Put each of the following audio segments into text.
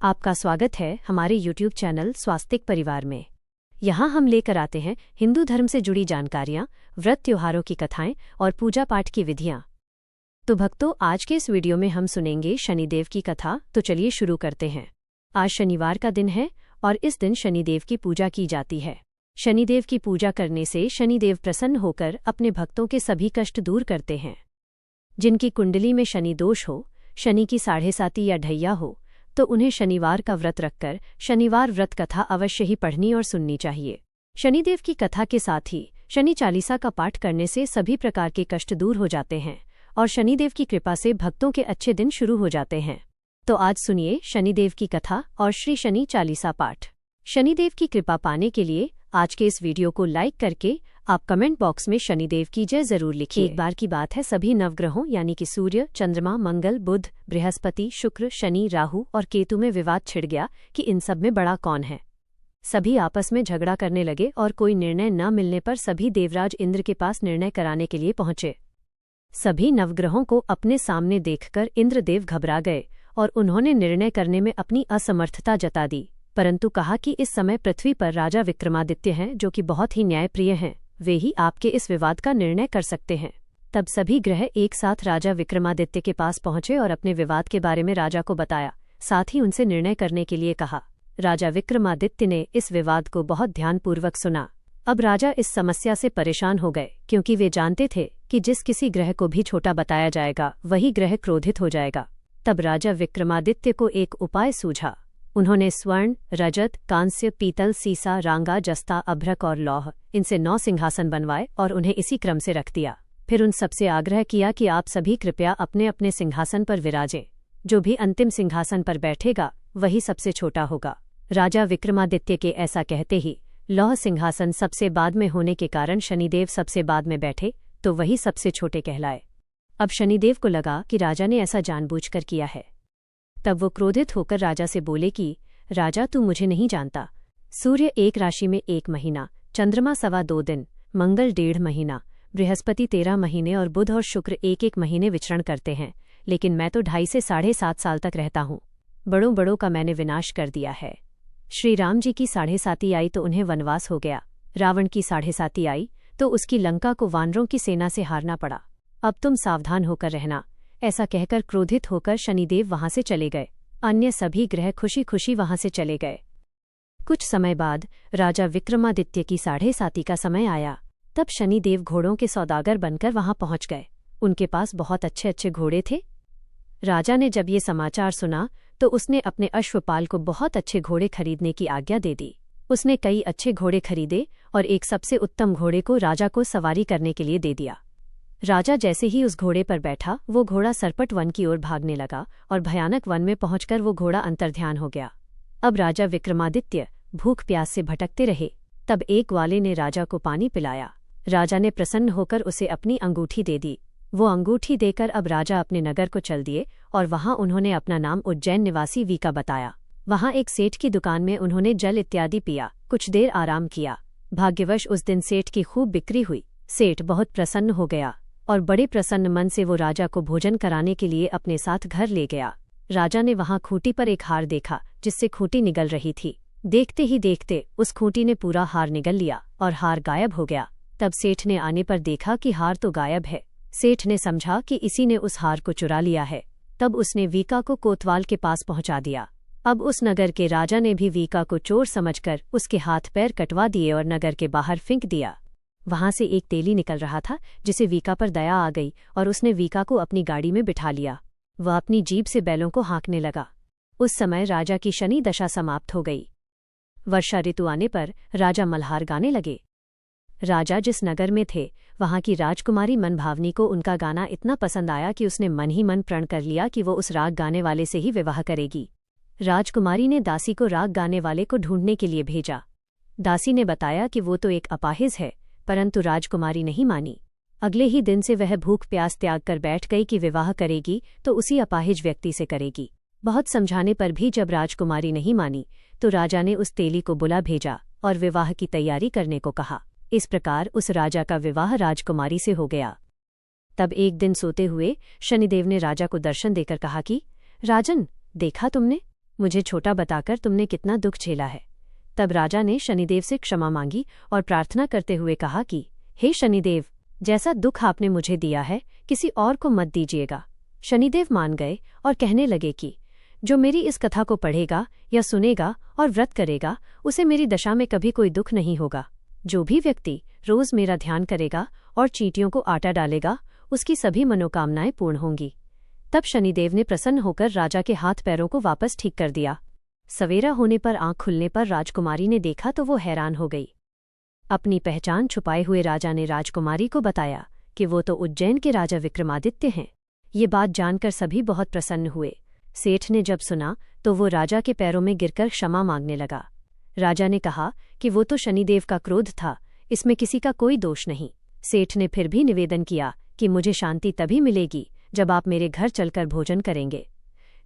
आपका स्वागत है हमारे YouTube चैनल स्वास्तिक परिवार में। यहाँ हम लेकर आते हैं हिंदू धर्म से जुड़ी जानकारियाँ, व्रत त्योहारों की कथाएं और पूजा पाठ की विधियाँ। तो भक्तों, आज के इस वीडियो में हम सुनेंगे शनिदेव की कथा। तो चलिए शुरू करते हैं। आज शनिवार का दिन है और इस दिन शनिदेव की पूजा की जाती है। शनिदेव की पूजा करने से शनिदेव प्रसन्न होकर अपने भक्तों के सभी कष्ट दूर करते हैं। जिनकी कुंडली में शनि दोष हो, शनि की 7.5 या ढैया हो, तो उन्हें शनिवार का व्रत रखकर शनिवार व्रत कथा अवश्य ही पढ़नी और सुननी चाहिए। शनिदेव की कथा के साथ ही शनि चालीसा का पाठ करने से सभी प्रकार के कष्ट दूर हो जाते हैं और शनिदेव की कृपा से भक्तों के अच्छे दिन शुरू हो जाते हैं। तो आज सुनिए शनिदेव की कथा और श्री शनि चालीसा पाठ। शनिदेव की कृपा पाने के लिए आज के इस वीडियो को लाइक करके आप कमेंट बॉक्स में शनिदेव की जय जरूर लिखिए। एक बार की बात है, सभी नवग्रहों यानी कि सूर्य, चंद्रमा, मंगल, बुध, बृहस्पति, शुक्र, शनि, राहु और केतु में विवाद छिड़ गया कि इन सब में बड़ा कौन है। सभी आपस में झगड़ा करने लगे और कोई निर्णय न मिलने पर सभी देवराज इंद्र के पास निर्णय कराने के लिए पहुंचे। सभी नवग्रहों को अपने सामने देखकर इंद्रदेव घबरा गए और उन्होंने निर्णय करने में अपनी असमर्थता जता दी, परंतु कहा कि इस समय पृथ्वी पर राजा विक्रमादित्य हैं, जो कि बहुत ही न्यायप्रिय हैं। वे ही आपके इस विवाद का निर्णय कर सकते हैं। तब सभी ग्रह एक साथ राजा विक्रमादित्य के पास पहुंचे और अपने विवाद के बारे में राजा को बताया, साथ ही उनसे निर्णय करने के लिए कहा। राजा विक्रमादित्य ने इस विवाद को बहुत ध्यानपूर्वक सुना। अब राजा इस समस्या से परेशान हो गए, क्योंकि वे जानते थे कि जिस किसी ग्रह को भी छोटा बताया जाएगा वही ग्रह क्रोधित हो जाएगा। तब राजा विक्रमादित्य को एक उपाय सूझा। उन्होंने स्वर्ण, रजत, कांस्य, पीतल, सीसा, रांगा, जस्ता, अभ्रक और लौह, इनसे 9 सिंहासन बनवाए और उन्हें इसी क्रम से रख दिया। फिर उन सबसे आग्रह किया कि आप सभी कृपया अपने अपने सिंहासन पर विराजें। जो भी अंतिम सिंहासन पर बैठेगा वही सबसे छोटा होगा। राजा विक्रमादित्य के ऐसा कहते ही लौह सिंहासन सबसे बाद में होने के कारण शनिदेव सबसे बाद में बैठे, तो वही सबसे छोटे कहलाए। अब शनिदेव को लगा कि राजा ने ऐसा जानबूझकर किया है। तब वो क्रोधित होकर राजा से बोले कि राजा, तू मुझे नहीं जानता। सूर्य 1 राशि में 1 महीना, चंद्रमा 2.25 दिन, मंगल 1.5 महीना, बृहस्पति 13 महीने और बुध और शुक्र 1-1 महीने विचरण करते हैं, लेकिन मैं तो 2.5 से 7.5 साल तक रहता हूँ। बड़ों बड़ों का मैंने विनाश कर दिया है। श्री राम जी की 7.5 आई तो उन्हें वनवास हो गया। रावण की 7.5 आई तो उसकी लंका को वानरों की सेना से हारना पड़ा। अब तुम सावधान होकर रहना। ऐसा कहकर क्रोधित होकर शनिदेव वहां से चले गए। अन्य सभी ग्रह खुशी खुशी वहां से चले गए। कुछ समय बाद राजा विक्रमादित्य की 7.5 का समय आया। तब शनिदेव घोड़ों के सौदागर बनकर वहां पहुंच गए। उनके पास बहुत अच्छे अच्छे घोड़े थे। राजा ने जब ये समाचार सुना तो उसने अपने अश्वपाल को बहुत अच्छे घोड़े खरीदने की आज्ञा दे दी। उसने कई अच्छे घोड़े खरीदे और एक सबसे उत्तम घोड़े को राजा को सवारी करने के लिए दे दिया। राजा जैसे ही उस घोड़े पर बैठा, वो घोड़ा सरपट वन की ओर भागने लगा और भयानक वन में पहुंचकर वो घोड़ा अंतर्ध्यान हो गया। अब राजा विक्रमादित्य भूख प्यास से भटकते रहे। तब एक ग्वाले ने राजा को पानी पिलाया। राजा ने प्रसन्न होकर उसे अपनी अंगूठी दे दी। वो अंगूठी देकर अब राजा अपने नगर को चल दिए और वहां उन्होंने अपना नाम उज्जैन निवासी वीका बताया। वहां एक सेठ की दुकान में उन्होंने जल इत्यादि पिया, कुछ देर आराम किया। भाग्यवश उस दिन सेठ की खूब बिक्री हुई। सेठ बहुत प्रसन्न हो गया और बड़े प्रसन्न मन से वो राजा को भोजन कराने के लिए अपने साथ घर ले गया। राजा ने वहां खूंटी पर एक हार देखा, जिससे खूंटी निगल रही थी। देखते ही देखते उस खूंटी ने पूरा हार निगल लिया और हार गायब हो गया। तब सेठ ने आने पर देखा कि हार तो गायब है। सेठ ने समझा कि इसी ने उस हार को चुरा लिया है। तब उसने वीका को कोतवाल के पास पहुंचा दिया। अब उस नगर के राजा ने भी वीका को चोर समझकर उसके हाथ पैर कटवा दिए और नगर के बाहर फेंक दिया। वहां से एक तेली निकल रहा था, जिसे वीका पर दया आ गई और उसने वीका को अपनी गाड़ी में बिठा लिया। वह अपनी जीभ से बैलों को हाँकने लगा। उस समय राजा की शनि दशा समाप्त हो गई। वर्षा ऋतु आने पर राजा मल्हार गाने लगे। राजा जिस नगर में थे वहां की राजकुमारी मनभावनी को उनका गाना इतना पसंद आया कि उसने मन ही मन प्रण कर लिया कि वो उस राग गाने वाले से ही विवाह करेगी। राजकुमारी ने दासी को राग गाने वाले को ढूंढने के लिए भेजा। दासी ने बताया कि वो तो एक अपाहिज है, परंतु राजकुमारी नहीं मानी। अगले ही दिन से वह भूख प्यास त्याग कर बैठ गई कि विवाह करेगी तो उसी अपाहिज व्यक्ति से करेगी। बहुत समझाने पर भी जब राजकुमारी नहीं मानी तो राजा ने उस तेली को बुला भेजा और विवाह की तैयारी करने को कहा। इस प्रकार उस राजा का विवाह राजकुमारी से हो गया। तब एक दिन सोते हुए शनिदेव ने राजा को दर्शन देकर कहा कि राजन, देखा तुमने, मुझे छोटा बताकर तुमने कितना दुख झेला है। तब राजा ने शनिदेव से क्षमा मांगी और प्रार्थना करते हुए कहा कि हे शनिदेव, जैसा दुख आपने मुझे दिया है किसी और को मत दीजिएगा। शनिदेव मान गए और कहने लगे कि जो मेरी इस कथा को पढ़ेगा या सुनेगा और व्रत करेगा उसे मेरी दशा में कभी कोई दुख नहीं होगा। जो भी व्यक्ति रोज मेरा ध्यान करेगा और चींटियों को आटा डालेगा उसकी सभी मनोकामनाएं पूर्ण होंगी। तब शनिदेव ने प्रसन्न होकर राजा के हाथ पैरों को वापस ठीक कर दिया। सवेरा होने पर आंख खुलने पर राजकुमारी ने देखा तो वो हैरान हो गई। अपनी पहचान छुपाए हुए राजा ने राजकुमारी को बताया कि वो तो उज्जैन के राजा विक्रमादित्य हैं। ये बात जानकर सभी बहुत प्रसन्न हुए। सेठ ने जब सुना तो वो राजा के पैरों में गिरकर क्षमा मांगने लगा। राजा ने कहा कि वो तो शनिदेव का क्रोध था, इसमें किसी का कोई दोष नहीं। सेठ ने फिर भी निवेदन किया कि मुझे शांति तभी मिलेगी जब आप मेरे घर चलकर भोजन करेंगे।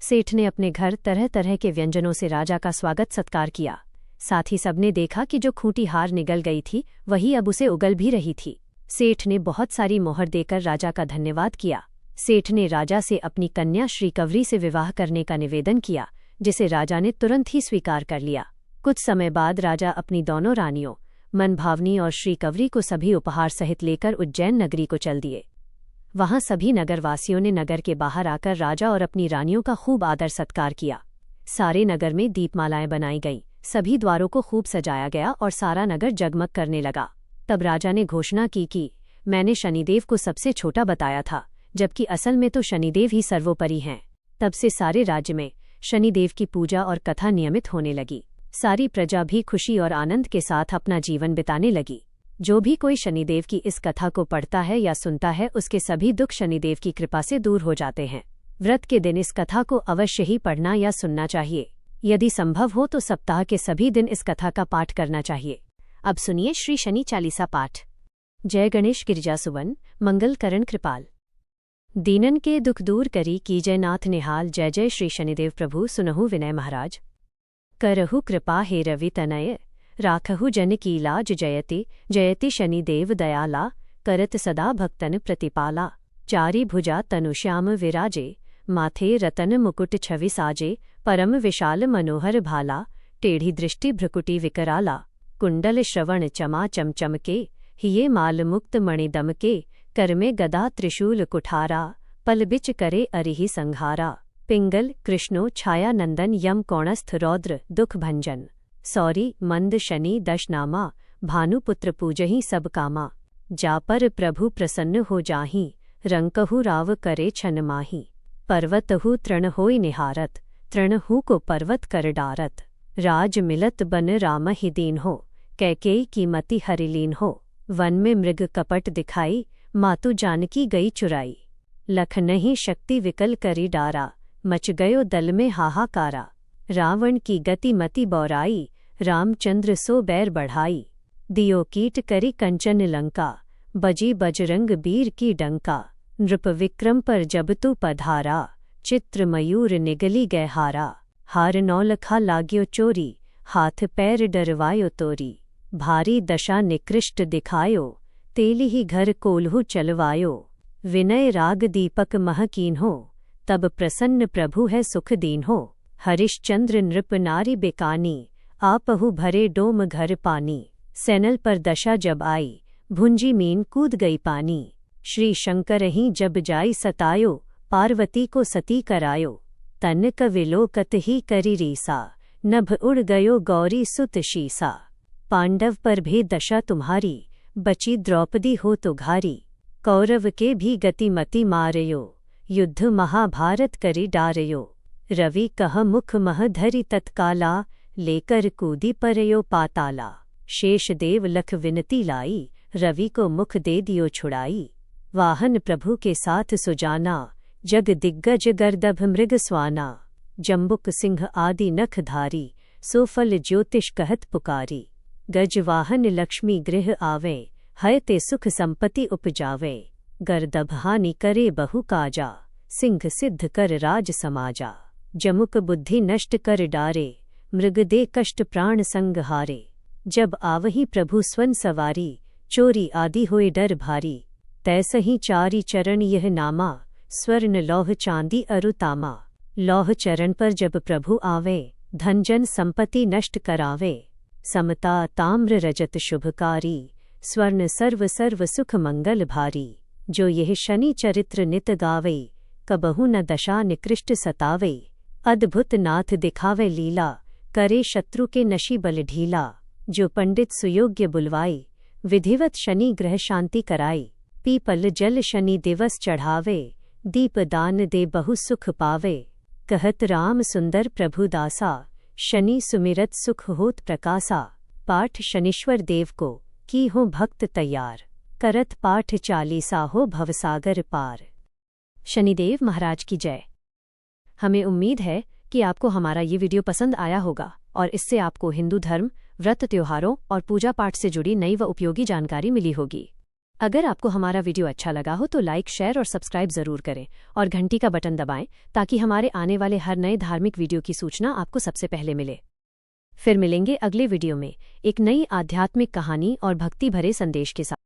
सेठ ने अपने घर तरह तरह के व्यंजनों से राजा का स्वागत सत्कार किया। साथ ही सबने देखा कि जो खूंटी हार निगल गई थी वही अब उसे उगल भी रही थी। सेठ ने बहुत सारी मोहर देकर राजा का धन्यवाद किया। सेठ ने राजा से अपनी कन्या श्रीकवरी से विवाह करने का निवेदन किया, जिसे राजा ने तुरंत ही स्वीकार कर लिया। कुछ समय बाद राजा अपनी दोनों रानियों मनभावनी और श्रीकवरी को सभी उपहार सहित लेकर उज्जैन नगरी को चल दिए। वहां सभी नगरवासियों ने नगर के बाहर आकर राजा और अपनी रानियों का खूब आदर सत्कार किया। सारे नगर में दीपमालाएं बनाई गईं, सभी द्वारों को खूब सजाया गया और सारा नगर जगमग करने लगा। तब राजा ने घोषणा की कि मैंने शनिदेव को सबसे छोटा बताया था, जबकि असल में तो शनिदेव ही सर्वोपरि हैं। तब से सारे राज्य में शनिदेव की पूजा और कथा नियमित होने लगी। सारी प्रजा भी खुशी और आनंद के साथ अपना जीवन बिताने लगी। जो भी कोई शनिदेव की इस कथा को पढ़ता है या सुनता है उसके सभी दुख शनिदेव की कृपा से दूर हो जाते हैं। व्रत के दिन इस कथा को अवश्य ही पढ़ना या सुनना चाहिए। यदि संभव हो तो सप्ताह के सभी दिन इस कथा का पाठ करना चाहिए। अब सुनिए श्री शनि चालीसा पाठ। जय गणेश गिरिजा सुवन मंगल करण कृपाल। दीनन के दुख दूर करी कीजय नाथ निहाल। जय जय श्री शनिदेव प्रभु सुनहु विनय महाराज। करहु कृपा हे रवि तनय राखहु जन की लाज। जयति जयति शनिदेव दयाला करत सदा भक्तन प्रतिपाला। चारि भुजा तनु श्याम विराजे माथे रतन मुकुट छवि साजे। परम विशाल मनोहर भाला टेढ़ी दृष्टि भ्रुकुटी विकराला। कुंडल श्रवण चमा चमचमके हिये माल मुक्त मणिदमके। कर में गदा त्रिशूल कुठारा पल बिच करे अरिहि संघारा। पिंगल कृष्णो छाया नंदन यम कौणस्थ रौद्र दुख भंजन। सौरी मंद शनि दशनामा भानुपुत्र पूजहि सब कामा। जा पर प्रभु प्रसन्न हो जाहि रंकहु राव करे छन माहि। पर्वतहु तृण होय निहारत तृणहु को पर्वत कर डारत। राज मिलत बन राम ही दीन हो कैकेयी की मति हरिलीन हो। वन में मृग कपट दिखाई मातु जानकी गई चुराई। लख नहीं शक्ति विकल करी डारा मच गयो दल में हाहाकारा। रावण की गति मति बौराई रामचंद्र सो बैर बढ़ाई। दियो कीट करी कंचन लंका बजी बजरंग बीर की डंका। नृप विक्रम पर जब तू पधारा चित्र मयूर निगली गए हारा। हार नौलखा लाग्यो चोरी हाथ पैर डरवायो तोरी। भारी दशा निकृष्ट दिखायो तेली ही घर कोल्हू चलवायो। विनय राग दीपक महकीन हो तब प्रसन्न प्रभु है सुख दीन हो। हरिश्चंद्र नृप नारी बेकानी आपहु भरे डोम घर पानी। सैनल पर दशा जब आई भुंजी मीन कूद गई पानी। श्री शंकर ही जब जाई सतायो पार्वती को सती करायो। तन क विलोकत ही करी रीसा नभ उड़ गयो गौरी सुत शीसा। पांडव पर भी दशा तुम्हारी बची द्रौपदी हो तो घारी। कौरव के भी गति मति मारयो युद्ध महाभारत करी डारयो। रवि कह मुख मह धरि तत्काला लेकर कूदी परयो पाताला। शेष देव लख विनती लाई रवि को मुख दे दियो छुड़ाई। वाहन प्रभु के साथ सुजाना जग दिग्गज गर्दभ मृग स्वाना। जम्बुक सिंह आदि नखधारी सोफल ज्योतिष कहत पुकारी। गज वाहन लक्ष्मी गृह आवे हय ते सुख संपत्ति उपजावे। गर्दभ हानि करे बहु काजा सिंह सिद्ध कर राज समाजा। जमुक बुद्धि नष्ट कर डारे मृग दे कष्ट प्राण संग हारे। जब आवही प्रभु स्वन सवारी चोरी आदि होए डर भारी। तैसही चारि चरण यह नामा स्वर्ण लौह चांदी अरु तामा। लौह चरण पर जब प्रभु आवे, धन जन संपत्ति नष्ट करावे। समता ताम्र रजत शुभकारी, स्वर्ण सर्व सर्व सुख मंगल भारी। जो यह शनि चरित्र नित गावे, कबहु न दशा निकृष्ट सतावे। अद्भुत नाथ दिखावे लीला, करे शत्रु के नशी बल ढीला। जो पंडित सुयोग्य बुलवाई, विधिवत शनि ग्रह शांति कराई। पीपल जल शनि दिवस चढ़ावे, दीप दान दे बहु सुख पावे। कहत राम सुंदर प्रभु दासा, शनि सुमिरत सुख होत प्रकासा। पाठ शनीश्वर देव को की हो भक्त तैयार, करत पाठ चालीसा हो भवसागर पार। शनिदेव महाराज की जय। हमें उम्मीद है कि आपको हमारा ये वीडियो पसंद आया होगा और इससे आपको हिंदू धर्म, व्रत त्योहारों और पूजा पाठ से जुड़ी नई व उपयोगी जानकारी मिली होगी। अगर आपको हमारा वीडियो अच्छा लगा हो तो लाइक, शेयर और सब्सक्राइब जरूर करें और घंटी का बटन दबाएं ताकि हमारे आने वाले हर नए धार्मिक वीडियो की सूचना आपको सबसे पहले मिले। फिर मिलेंगे अगले वीडियो में एक नई आध्यात्मिक कहानी और भक्ति भरे संदेश के साथ।